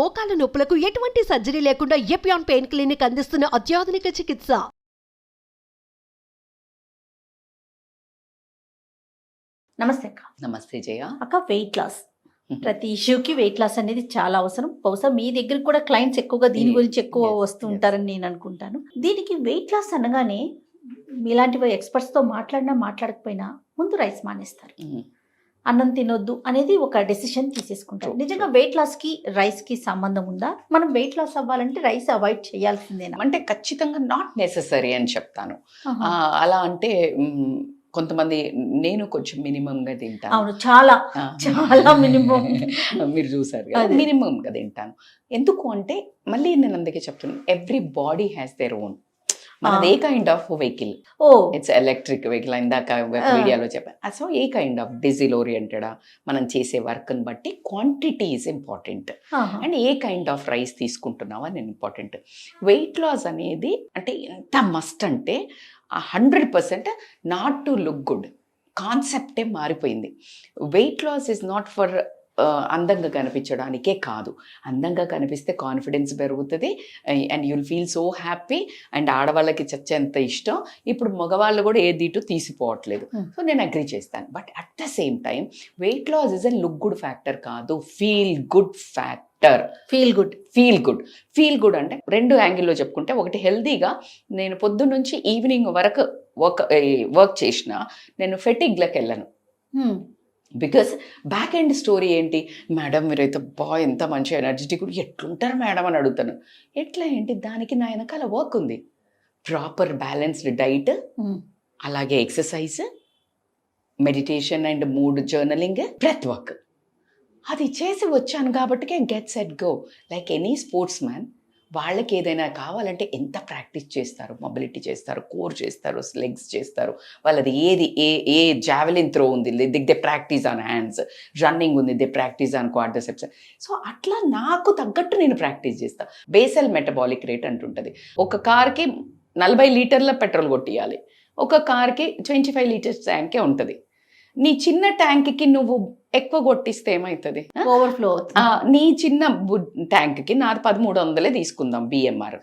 మోకాల నొప్పులకు ఎటువంటి సర్జరీ లేకుండా ఎపియాన్ పెయిన్ క్లినిక్ అందిస్తున్న అత్యాధునిక చికిత్స. నమస్తే అక్క. నమస్తే జయ. అక్క, వెయిట్ లాస్ ప్రతి ఇష్యూకి వెయిట్ లాస్ అనేది చాలా అవసరం. బహుశా మీ దగ్గర కూడా క్లయింట్స్ ఎక్కువగా దీని గురించి ఎక్కువ వస్తూ ఉంటారని నేను అనుకుంటాను. దీనికి వెయిట్ లాస్ అనగానే మీలాంటి ఎక్స్పర్ట్స్ తో మాట్లాడకపోయినా ముందు రైస్ మానేస్తారు, అన్నం తినొద్దు అనేది ఒక డెసిషన్ తీసేసుకుంటారు. నిజంగా వెయిట్ లాస్ కి రైస్ కి సంబంధం ఉందా? మనం వెయిట్ లాస్ అవ్వాలంటే రైస్ అవాయిడ్ చేయాల్సిందేనా? అంటే ఖచ్చితంగా నాట్ నెససరీ అని చెప్తాను. అలా అంటే కొంతమంది నేను కొంచెం మినిమంగా తింటాను. అవును, చాలా చాలా మినిమం. మీరు చూసారు కదా, మినిమంగా తింటాను. ఎందుకు అంటే మళ్ళీ నేను అందుకే చెప్తున్నాను, everybody has their own. మనది a kind of vehicle, it's electric vehicle, ఇందాక వీడియోలో చెప్పాను. So a kind of diesel ఓరియంటెడా, మనం చేసే వర్క్ని బట్టి quantity is important and a kind of rice తీసుకుంటున్నావు అని ఇంపార్టెంట్. వెయిట్ లాస్ అనేది అంటే ఎంత మస్ట్ అంటే 100% నాట్ టు లుక్ గుడ్ కాన్సెప్టే మారిపోయింది. Weight loss is not for అందంగా కనిపించడానికే కాదు. అందంగా కనిపిస్తే కాన్ఫిడెన్స్ పెరుగుతుంది and you'll feel so happy. And ఆడవాళ్ళకి చచ్చేంత ఇష్టం. ఇప్పుడు మగవాళ్ళు కూడా ఏ దీటు తీసిపోవట్లేదు. సో నేను అగ్రీ చేస్తాను. But at the same time weight loss is a look good factor కాదు, feel good factor. Feel good అంటే రెండు యాంగిల్లో చెప్పుకుంటే, ఒకటి హెల్దీగా నేను పొద్దున్న నుంచి ఈవినింగ్ వరకు వర్క్ చేసిన నేను ఫెటిగ్లోకి వెళ్ళను. బికాస్ బ్యాక్ ఎండ్ స్టోరీ ఏంటి, మేడం మీరైతే ఎంత మంచి ఎనర్జెటిక్, ఎట్లుంటారు మేడం అని అడుగుతాను. ఎట్లా ఏంటి, దానికి నా వెనకాల వర్క్ ఉంది. ప్రాపర్ బ్యాలెన్స్డ్ డైట్, అలాగే exercise, meditation and mood journaling, breath work. అది చేసి వచ్చాను కాబట్టికే get set go. Like any sportsman, వాళ్ళకి ఏదైనా కావాలంటే ఎంత ప్రాక్టీస్ చేస్తారు, మొబిలిటీ చేస్తారు, కోర్ చేస్తారు, లెగ్స్ చేస్తారు. వాళ్ళది ఏది ఏ జావెలిన్ త్రో ఉంది, they practice on hands. Running ఉంది, they practice on quadriceps. So అట్లా నాకు తగ్గట్టు నేను ప్రాక్టీస్ చేస్తాను. బేసల్ మెటబాలిక్ రేట్ అంటుంటుంది. ఒక కార్కి 40 లీటర్ల పెట్రోల్ కొట్టియాలి, ఒక కార్కి 25 లీటర్స్ ట్యాంకే ఉంటుంది. నీ చిన్న ట్యాంక్కి నువ్వు ఎక్కువ కొట్టిస్తే ఏమవుతుంది, ఓవర్ఫ్లో. నీ చిన్న ట్యాంక్కి నాది 1300 తీసుకుందాం బిఎంఆర్.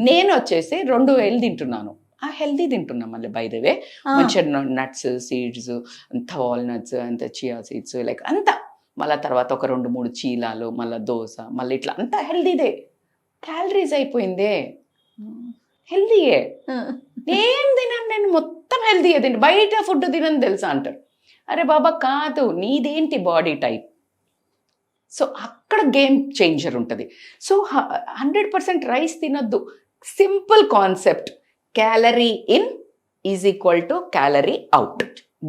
నేను వచ్చేసి 2000 తింటున్నాను. హెల్దీ తింటున్నా మళ్ళీ, బై ద వే. మంచిగా నట్స్, సీడ్స్, అంత వాల్నట్స్, అంత చియా సీడ్స్, లైక్ అంతా. మళ్ళీ తర్వాత ఒక 2-3 చీలాలు, మళ్ళీ దోశ, మళ్ళీ ఇట్లా అంతా హెల్దీదే. క్యాలరీస్ అయిపోయిందే, హెల్దీయే. ఏం తినను నేను, మొత్తం హెల్దీయే తిండి. బయట ఫుడ్ తినని తెలుసా అంటారు. అరే బాబా కాదు, నీదేంటి బాడీ టైప్. సో అక్కడ గేమ్ చేంజర్ ఉంటుంది. సో 100% రైస్ తినొద్దు. Simple concept, calorie in is equal to calorie out,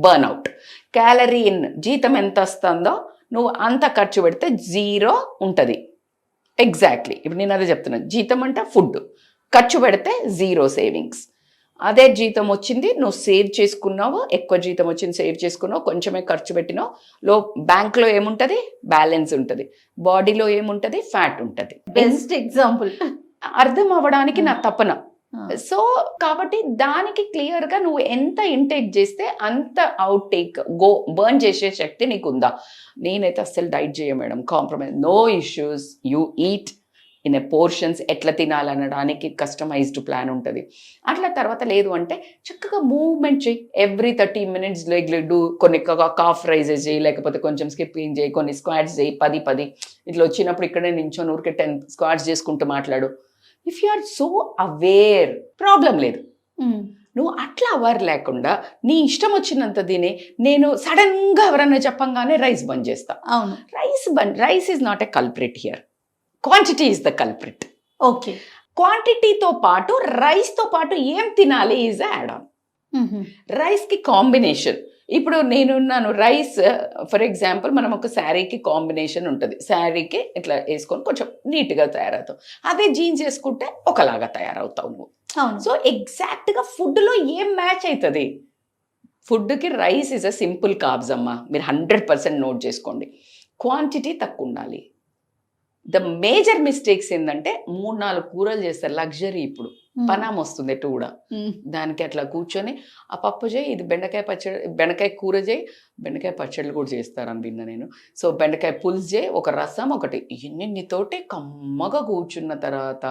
burn out. Calorie in, జీతం ఎంత వస్తుందో నువ్వు అంత ఖర్చు పెడితే 0 ఉంటుంది. ఎగ్జాక్ట్లీ, ఇప్పుడు నేను అదే చెప్తున్నాను. జీతం అంటే ఫుడ్, ఖర్చు పెడితే 0 సేవింగ్స్. అదే జీతం వచ్చింది, నువ్వు సేవ్ చేసుకున్నావు, ఎక్కువ జీతం వచ్చింది సేవ్ చేసుకున్నావు, కొంచెమే ఖర్చు పెట్టినావు. బ్యాంక్లో ఏముంటుంది, బ్యాలెన్స్ ఉంటుంది. బాడీలో ఏముంటుంది, ఫ్యాట్ ఉంటుంది. బెస్ట్ ఎగ్జాంపుల్ అర్థం అవ్వడానికి నా తపన. సో కాబట్టి దానికి క్లియర్గా నువ్వు ఎంత ఇంటేక్ చేస్తే అంత అవుట్ టేక్ బర్న్ చేసే శక్తి నీకు ఉందా. నేనైతే అస్సలు డైట్ చేయ madam, compromise, no issues. You eat in a portions, ఎట్లా తినాలనడానికి కస్టమైజ్డ్ ప్లాన్ ఉంటుంది. అట్లా తర్వాత లేదు అంటే చక్కగా మూవ్మెంట్ చేయి. ఎవ్రీ 30 minutes లెగ్ డూ, కొన్ని కాఫ్ రైజెస్ చేయి, లేకపోతే కొంచెం స్కిప్పింగ్ చేయి, కొన్ని స్క్వాట్స్ చేయి. 10 ఇట్లా వచ్చినప్పుడు ఇక్కడే నించొని ఊరికే 10 స్క్వాట్స్ చేసుకుంటూ మాట్లాడు. If you are so aware, problem లేదు. నువ్వు అట్లా అవేర్ లేకుండా నీ ఇష్టం వచ్చినంత తిని, నేను సడన్గా ఎవరన్నా చెప్పంగానే రైస్ బంద్ చేస్తా. అవును, rice is not a culprit here, quantity is the culprit. Okay, క్వాంటిటీతో పాటు రైస్తో పాటు ఏం తినాలి ఈజ్ యాడ్ ఆన్. రైస్కి కాంబినేషన్, ఇప్పుడు నేనున్నాను రైస్ ఫర్ ఎగ్జాంపుల్, మనం ఒక శారీకి కాంబినేషన్ ఉంటుంది. శారీకి ఇట్లా వేసుకొని కొంచెం నీట్గా తయారవుతావు. అదే జీన్స్ వేసుకుంటే ఒకలాగా తయారవుతావు నువ్వు. సో ఎగ్జాక్ట్గా ఫుడ్లో ఏం మ్యాచ్ అవుతుంది. ఫుడ్కి rice is a simple carbs అమ్మా, మీరు 100% నోట్ చేసుకోండి. క్వాంటిటీ తక్కువ ఉండాలి. ద మేజర్ మిస్టేక్స్ ఏంటంటే 3-4 కూరలు చేస్తారు, లగ్జరీ. ఇప్పుడు పనామ వస్తుంది ఎటు కూడా. దానికి అట్లా కూర్చొని ఆ పప్పు చేయి, ఇది బెండకాయ పచ్చడి, బెండకాయ కూర చేయి, బెండకాయ పచ్చళ్ళు కూడా చేస్తారని విన్నా నేను. సో బెండకాయ పులుసు చేయి, ఒక రసం ఒకటి, ఇన్నితోటి కమ్మగా కూర్చున్న తర్వాత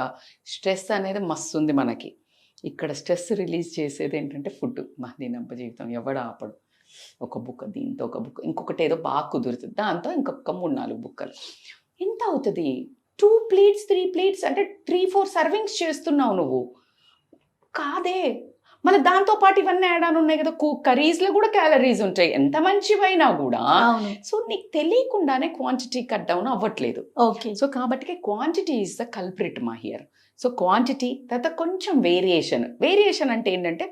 స్ట్రెస్ అనేది మస్తు ఉంది మనకి. ఇక్కడ స్ట్రెస్ రిలీజ్ చేసేది ఏంటంటే ఫుడ్. మా దీనప్ప జీవితం ఎవడ ఆపడు. ఒక బుక్క, దీంతో ఒక బుక్క, ఇంకొకటి ఏదో బాగా కుదురుతుంది, దాంతో ఇంకొక 3-4 బుక్కలు. ఎంత అవుతుంది? 2 plates 3 plates అంటే 3-4 సర్వింగ్స్ చేస్తున్నావు నువ్వు కాదే. మళ్ళీ దాంతో పాటు ఇవన్నీ యాడ్ ఆన్ ఉన్నాయి కదా, కర్రీస్లో కూడా క్యాలరీస్ ఉంటాయి ఎంత మంచివైనా కూడా. సో నీకు తెలియకుండానే క్వాంటిటీ కట్ డౌన్ అవ్వట్లేదు. ఓకే. సో కాబట్టి క్వాంటిటీ ఈజ్ ద కల్ప్రిట్ మా హియర్. సో క్వాంటిటీ తర్వాత కొంచెం వేరియేషన్ అంటే ఏంటంటే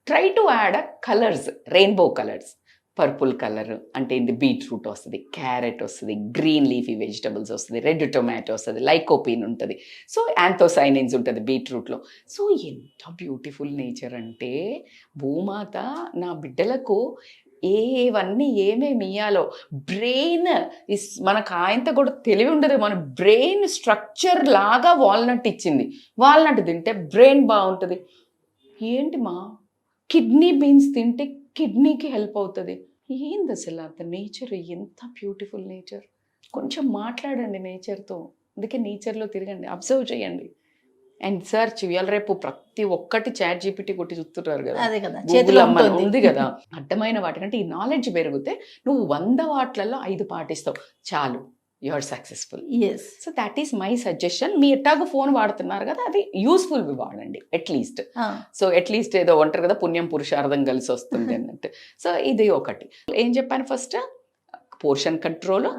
try to add colours, rainbow colours. Purple colour అంటే ఏంటి, బీట్రూట్ వస్తుంది, క్యారెట్ వస్తుంది, గ్రీన్ లీఫీ వెజిటబుల్స్ వస్తుంది, రెడ్ టొమాటో వస్తుంది, లైకోపీన్ ఉంటుంది, సో యాంథోసైనిన్స్ ఉంటుంది బీట్రూట్లో. సో ఎంత బ్యూటిఫుల్ నేచర్ అంటే భూమాత నా బిడ్డలకు ఏవన్నీ ఏమేమి ఇయ్యాలో. బ్రెయిన్ మనకు ఆయంత కూడా తెలివి ఉండదు, మన బ్రెయిన్ స్ట్రక్చర్ లాగా వాల్నట్ ఇచ్చింది. వాల్నట్ తింటే బ్రెయిన్ బాగుంటుంది. ఏంటి మా కిడ్నీ బీన్స్ తింటే కిడ్నీకి హెల్ప్ అవుతుంది. ఏంది అసలు అంత నేచర్, ఎంత బ్యూటిఫుల్ నేచర్. కొంచెం మాట్లాడండి నేచర్తో. అందుకే నేచర్లో తిరగండి, అబ్జర్వ్ చేయండి అండ్ సర్చ్. ఇవాళ రేపు ప్రతి ఒక్కటి చాట్ జీపీటీ కొట్టి చూస్తున్నారు కదా, గూగుల్ అమ్మ ఉంది కదా. అడ్డమైన వాటికంటే ఈ నాలెడ్జ్ పెరిగితే నువ్వు 100 వాటిలలో 5 పాటిస్తావు చాలు, you are successful. So that is my suggestion. మీ ఎట్టాగో ఫోన్ వాడుతున్నారు కదా, అది యూస్ఫుల్ వాడండి అట్లీస్ట్. సో అట్లీస్ట్ ఏదో అంటారు కదా, పుణ్యం పురుషార్థం కలిసి వస్తుంది అన్నట్టు. సో ఇది ఒకటి ఏం చెప్పాను, first portion control,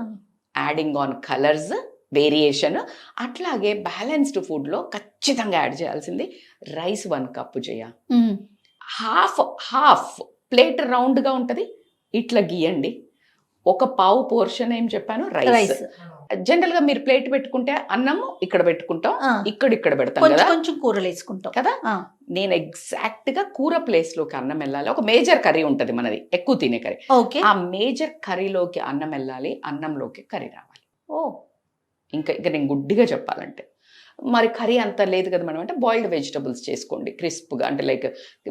adding on colours, variation. అట్లాగే బ్యాలెన్స్డ్ ఫుడ్లో ఖచ్చితంగా యాడ్ చేయాల్సింది రైస్ 1 కప్పు చేయ. హాఫ్ ప్లేట్ రౌండ్గా ఉంటుంది, ఇట్లా గీయండి. ఒక పావు పోర్షన్ ఏం చెప్పాను, రైస్. జనరల్ గా మీరు ప్లేట్ పెట్టుకుంటే అన్నము ఇక్కడ పెట్టుకుంటాం, ఇక్కడ పెడతాం కదా, కొంచెం కూరలు వేసుకుంటాం కదా. నేను ఎగ్జాక్ట్ గా కూర ప్లేస్ లోకి అన్నం వెళ్ళాలి. ఒక మేజర్ కర్రీ ఉంటది మనది, ఎక్కువ తినే కర్రీ. ఆ మేజర్ కర్రీలోకి అన్నం వెళ్ళాలి, అన్నంలోకి కర్రీ రావాలి. ఇంకా నేను గుడ్డిగా చెప్పాలంటే మరి కర్రీ అంత లేదు కదా మనం అంటే బాయిల్డ్ వెజిటబుల్స్ చేసుకోండి క్రిస్ప్గా, అంటే లైక్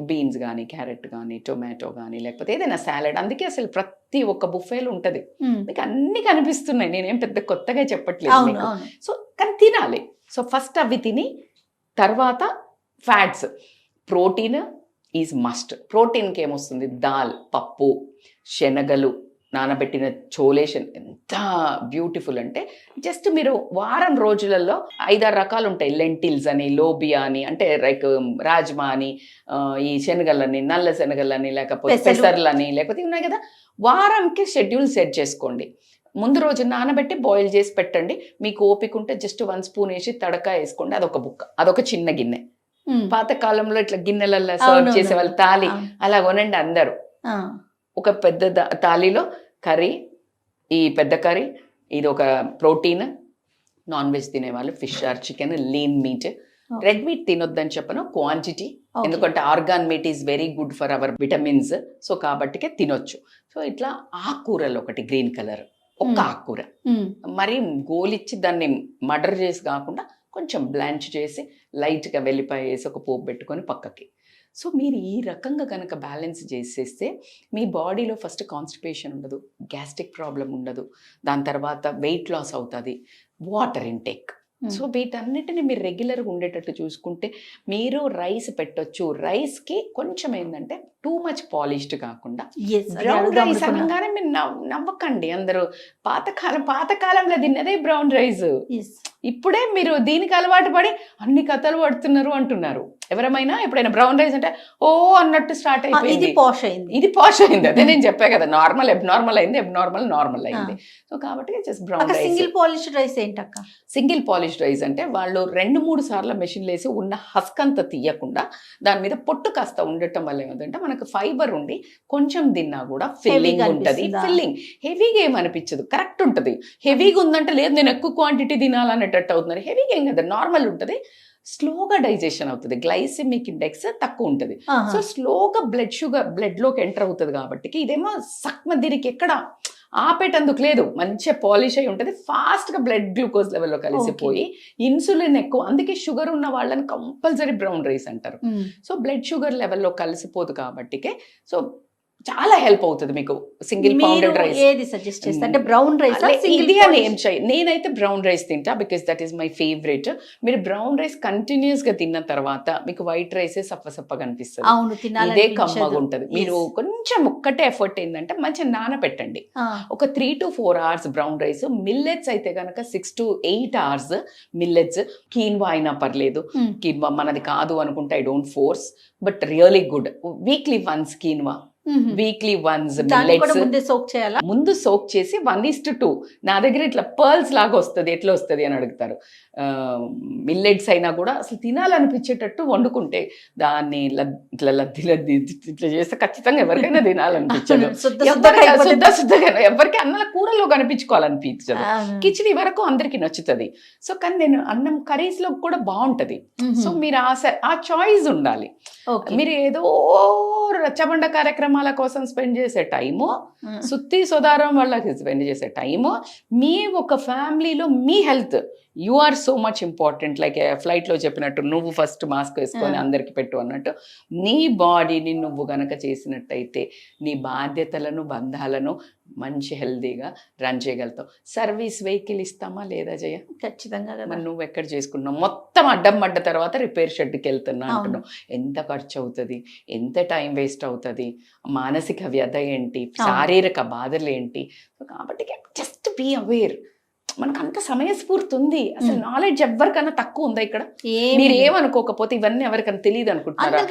బీన్స్ కానీ, క్యారెట్ కానీ, టొమాటో కానీ, లేకపోతే ఏదైనా సాలెడ్. అందుకే అసలు ప్రతి ఒక్క బుఫేలో ఉంటుంది, మీకు అన్ని కనిపిస్తున్నాయి. నేనేం పెద్ద కొత్తగా చెప్పట్లేదు మీకు. సో కానీ తినాలి. సో ఫస్ట్ అవి తిని తర్వాత ఫ్యాట్స్. Protein is must. ప్రోటీన్కి ఏమొస్తుంది, దాల్, పప్పు, శనగలు, నానబెట్టిన చోలేషన్. ఎంత బ్యూటిఫుల్ అంటే జస్ట్ మీరు వారం రోజులలో 5-6 రకాలు ఉంటాయి. లెంటిల్స్ అని, లోబియా అని, అంటే లైక్ రాజ్మా అని, ఈ శనగలని, నల్ల శనగలని, లేకపోతే పెసర్లని, లేకపోతే ఉన్నాయి కదా. వారంకి షెడ్యూల్ సెట్ చేసుకోండి. ముందు రోజు నానబెట్టి బాయిల్ చేసి పెట్టండి. మీకు ఓపిక ఉంటే జస్ట్ 1 స్పూన్ వేసి తడక వేసుకోండి. అదొక బుక్క, అదొక చిన్న గిన్నె. పాతకాలంలో ఇట్లా గిన్నెలలో సర్వ్ చేసేవాళ్ళు, తాలి అలా కొనండి అందరూ. ఒక పెద్ద తాలిలో కర్రీ, ఈ పెద్ద కర్రీ, ఇది ఒక ప్రోటీన్. నాన్ వెజ్ తినేవాళ్ళు fish or chicken, lean meat. Red meat తినొద్దని చెప్పను, క్వాంటిటీ, ఎందుకంటే organ meat is very good for our vitamins. So కాబట్టికే తినొచ్చు. సో ఇట్లా ఆకుకూరలు ఒకటి గ్రీన్ కలర్, ఒక్క ఆకుకూర మరి గోలిచ్చి దాన్ని మర్డర్ చేసి కాకుండా కొంచెం బ్లాంచ్ చేసి లైట్గా వెల్లిపాయ వేసి ఒక పోపు పెట్టుకొని పక్కకి. సో మీరు ఈ రకంగా కనుక బ్యాలెన్స్ చేసేస్తే మీ బాడీలో ఫస్ట్ కాన్స్టిపేషన్ ఉండదు, గ్యాస్ట్రిక్ ప్రాబ్లం ఉండదు, దాని తర్వాత వెయిట్ లాస్ అవుతుంది, వాటర్ ఇంటేక్. సో వీటన్నిటిని మీరు రెగ్యులర్గా ఉండేటట్టు చూసుకుంటే మీరు రైస్ పెట్టొచ్చు. రైస్కి కొంచెం ఏంటంటే టూ మచ్ పాలిష్డ్ కాకుండా, బ్రౌన్ రైస్ అనగానే మీరు నవ్వకండి. అందరూ పాతకాలంలో తిన్నదే బ్రౌన్ రైస్. ఇప్పుడే మీరు దీనికి అలవాటు పడి అన్ని కథలు పడుతున్నారు అంటున్నారు. ఎవరైనా ఎప్పుడైనా బ్రౌన్ రైస్ అంటే ఓ అన్నట్టు స్టార్ట్ అయిపోయింది, ఇది పాష్ అయింది. అదే నేను చెప్పా కదా, నార్మల్ అబ్నార్మల్ అయింది, అబ్నార్మల్ నార్మల్ అయింది. సో కాబట్టి just brown rice. Single polished rice ఏంటక్క? సింగిల్ పాలిష్డ్ రైస్ అంటే వాళ్ళు 2-3 సార్లు మెషిన్లు వేసి ఉన్న హస్క్ అంతా తీయకుండా దాని మీద పొట్టు కాస్త ఉండటం వల్ల ఏమంటే మనకు ఫైబర్ ఉండి కొంచెం తిన్నా కూడా ఫిల్లింగ్ ఉంటుంది. ఫిల్లింగ్ హెవీగా ఏమనిపించదు, కరెక్ట్ ఉంటుంది. హెవీగా ఉందంటే లేదు నేను ఎక్కువ క్వాంటిటీ తినాలనేటట్టు అవుతున్నారు. హెవీగా ఏం కదా, నార్మల్ ఉంటుంది, స్లోగా డైజెషన్ అవుతుంది, గ్లైసెమిక్ ఇండెక్స్ తక్కువ ఉంటుంది. సో స్లోగా బ్లడ్ లోకి ఎంటర్ అవుతుంది. కాబట్టి ఇదేమో సక్మ దీనికి ఎక్కడ ఆపేటందుకు లేదు, మంచిగా పాలిష్ అయి ఉంటుంది, ఫాస్ట్గా బ్లడ్ గ్లూకోజ్ లెవెల్లో కలిసిపోయి ఇన్సులిన్ ఎక్కువ, అందుకే షుగర్ ఉన్న వాళ్ళని కంపల్సరీ బ్రౌన్ రైస్ అంటారు. సో బ్లడ్ షుగర్ లెవెల్లో కలిసిపోదు కాబట్టికే సో చాలా హెల్ప్ అవుతుంది మీకు సింగిల్ పౌండెడ్ రైస్. ఏది సజెస్ట్ చేస్తారు అంటే బ్రౌన్ రైస్ ఇది అని ఏం చేయ, నేనైతే బ్రౌన్ రైస్ తింటా because that is my favourite. మీరు బ్రౌన్ రైస్ కంటిన్యూస్ గా తిన్న తర్వాత మీకు వైట్ రైసే సప్పసప్పగా అనిపిస్తుంది, అవును ఇదే కమ్మగా ఉంటది. మీరు కొంచెం ఒక్కటే ఎఫర్ట్ ఏంటంటే మంచిగా నానబెట్టండి, ఒక 3 to 4 hours brown rice. Millets అయితే కనుక 6 to 8 hours మిల్లెట్స్. కీన్వా అయినా పర్లేదు, కీన్వా మనది కాదు అనుకుంటే I don't force, but really good. Weekly once quinoa, weekly once millets ముందు సోక్ చేసి 1:2. నా దగ్గర ఇట్లా పర్ల్స్ లాగా వస్తుంది, ఎట్లా వస్తుంది అని అడుగుతారు. మిల్లెట్స్ అయినా కూడా అసలు తినాలనిపించేటట్టు వండుకుంటే దాన్ని ఇట్లా లద్ది లద్ది ఇట్లా చేస్తే ఖచ్చితంగా ఎవరికైనా తినాలనిపించదు. శుద్ధగా ఎవరికి అన్నం కూరలో కనిపించుకోవాలనిపించదు. కిచిడి వరకు అందరికి నచ్చుతుంది. సో కానీ నేను అన్నం కర్రీస్ లో కూడా బాగుంటది. సో మీరు ఆ చాయిస్ ఉండాలి. మీరు ఏదో రచ్చబండ కార్యక్రమాల కోసం స్పెండ్ చేసే టైము, సుత్తి సుధారం వాళ్ళకి స్పెండ్ చేసే టైము, మీ ఒక ఫ్యామిలీలో మీ health you are so much important. Like ఫ్లైట్లో చెప్పినట్టు నువ్వు ఫస్ట్ మాస్క్ వేసుకొని అందరికి పెట్టు అన్నట్టు, నీ బాడీని నువ్వు గనక చేసినట్టయితే నీ బాధ్యతలను బంధాలను మంచి హెల్దీగా రన్ చేయగలుగుతావు. సర్వీస్ వెహికల్ ఇస్తామా లేదా జయ? ఖచ్చితంగా. మరి నువ్వు ఎక్కడ చేసుకున్నావు? మొత్తం అడ్డం పడ్డ తర్వాత రిపేర్ షెడ్కి వెళ్తున్నా అంటున్నావు. ఎంత ఖర్చు అవుతుంది, ఎంత టైం వేస్ట్ అవుతుంది, మానసిక వ్యధ ఏంటి, శారీరక బాధలు ఏంటి. కాబట్టి జస్ట్ బీ అవేర్. మనకు అంత సమయస్ఫూర్తి ఉంది. అసలు నాలెడ్జ్ ఎవరికైనా తక్కువ ఉందా ఇక్కడ? మీరు ఏమనుకోకపోతే ఇవన్నీ ఎవరికైనా తెలియదు అనుకుంటున్నారా?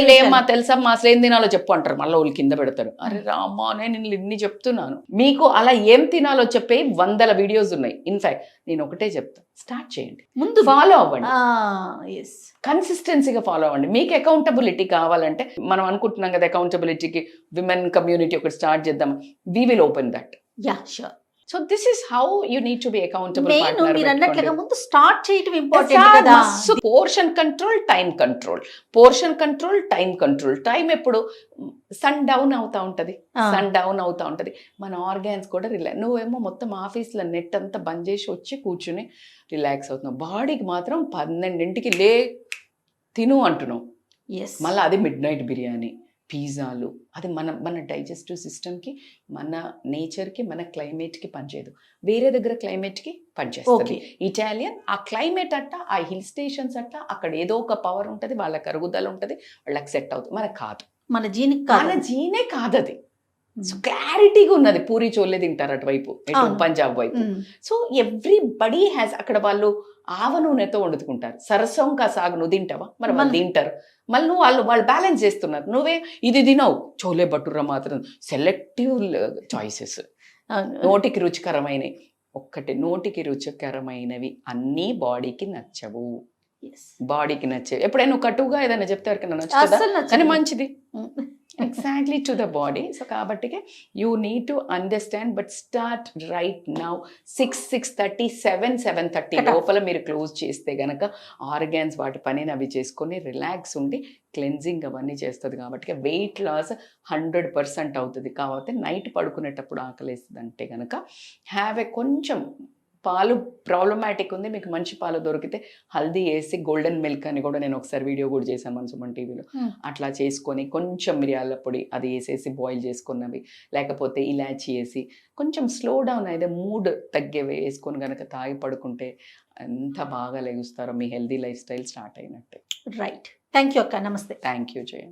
లేమ్మా తెలుసమ్మా అసలు ఏం తినాలో చెప్పు అంటారు, మళ్ళీ వాళ్ళు కింద పెడతారు. అరే రామ్మా నేను ఇన్ని చెప్తున్నాను మీకు, అలా ఏం తినాలో చెప్పే 100 వీడియోస్ ఉన్నాయి. ఇన్ఫాక్ట్ నేను ఒకటే చెప్తాను, స్టార్ట్ చేయండి, ముందు ఫాలో అవ్వండి, కన్సిస్టెన్సీగా ఫాలో అవ్వండి. మీకు అకౌంటబిలిటీ కావాలంటే మనం అనుకుంటున్నాం కదా, అకౌంటబిలిటీకి విమెన్ కమ్యూనిటీ ఒకటి స్టార్ట్ చేద్దాం. We will open that. Yeah sure. So this is how you need to be accountable. మీరు అన్నట్లుగా ముందు స్టార్ట్ చేయడం ఇంపార్టెంట్ కదా. Portion control, time control, portion control, time control. Time ఎప్పుడు సన్ డౌన్ అవుతా ఉంటది, సన్ డౌన్ అవుతా ఉంటది. మన ఆర్గాన్స్ కూడా రిలాక్స్. నువ్వేమో మొత్తం ఆఫీస్లో నెట్ అంతా బంద్ చేసి వచ్చి కూర్చుని రిలాక్స్ అవుతున్నావు. బాడీకి మాత్రం 12ంటికి లే తిను అంటున్నావు. మళ్ళీ అది మిడ్ నైట్ బిర్యానీ, పిజ్జాలు. అది మన డైజెస్టివ్ సిస్టమ్కి, మన నేచర్కి, మన క్లైమేట్కి పనిచేయదు. వేరే దగ్గర క్లైమేట్కి పనిచేస్తుంది. ఇటాలియన్ ఆ క్లైమేట్ అట్ట, ఆ హిల్ స్టేషన్స్ అట్ట, అక్కడ ఏదో ఒక పవర్ ఉంటుంది, వాళ్ళకి అరుగుదల ఉంటుంది, వాళ్ళకి సెట్ అవుతుంది. మనకు కాదు, మన జీనే కాదు అది. సో క్లారిటీగా ఉన్నది. పూరి చోలే తింటారు అటువైపు, పంజాబ్ వైపు. సో ఎవ్రీబడీ హ్యాస్, అక్కడ వాళ్ళు ఆవ నూనెతో వండుకుంటారు. సరసం కా సాగు నువ్వు తింటావా? మరి వాళ్ళు తింటారు. మళ్ళీ నువ్వు వాళ్ళు బ్యాలెన్స్ చేస్తున్నారు. నువ్వే ఇది తినవు, చోలే భటూరా మాత్రం. Selective choices. నోటికి రుచికరమైనవి ఒక్కటే, నోటికి రుచికరమైనవి అన్నీ బాడీకి నచ్చవు. బాడీకి నచ్చేవి ఎప్పుడైనా కటువుగా ఏదైనా చెప్తే ఎవరికైనా నచ్చుతుందా? కానీ మంచిది exactly to the body. So కాబట్టి you need to understand, but start right now. 6:30, 7:30 లోపల మీరు క్లోజ్ చేస్తే గనక ఆర్గాన్స్ వాటి పనిని అవి చేసుకొని రిలాక్స్ ఉండి క్లెన్జింగ్ అవన్నీ చేస్తుంది. కాబట్టి వెయిట్ లాస్ 100% అవుతుంది. కాబట్టి నైట్ పడుకునేటప్పుడు ఆకలేస్తుంది అంటే కనుక కొంచెం పాలు ప్రాబ్లమాటిక్ ఉంది, మీకు మంచి పాలు దొరికితే హల్దీ వేసి, గోల్డెన్ మిల్క్ అని కూడా నేను ఒకసారి వీడియో కూడా చేశాను మన సుమన్ టీవీలో. అట్లా చేసుకొని కొంచెం మిరియాల పొడి అది వేసేసి బాయిల్ చేసుకున్నవి, లేకపోతే ఇలాచి వేసి కొంచెం స్లో డౌన్ అయితే మూడ్ తగ్గేవి వేసుకొని కనుక తాగి పడుకుంటే ఎంత బాగా లెగుస్తారో. మీ హెల్దీ లైఫ్ స్టైల్ స్టార్ట్ అయినట్టే. రైట్. థ్యాంక్ యూ అక్క. నమస్తే. Thank you Jaya.